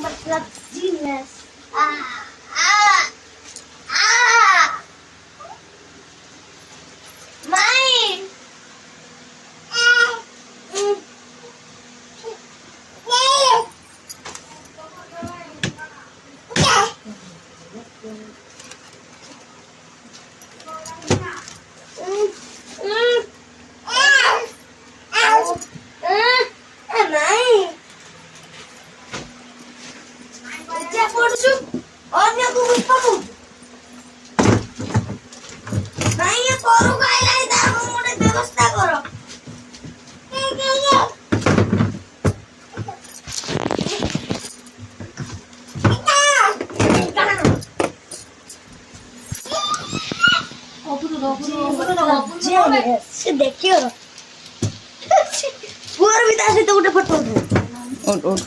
मतलब जीनियस आ आ आ माइन से देखियो पूरा भी तासे तो उठे फटो उठ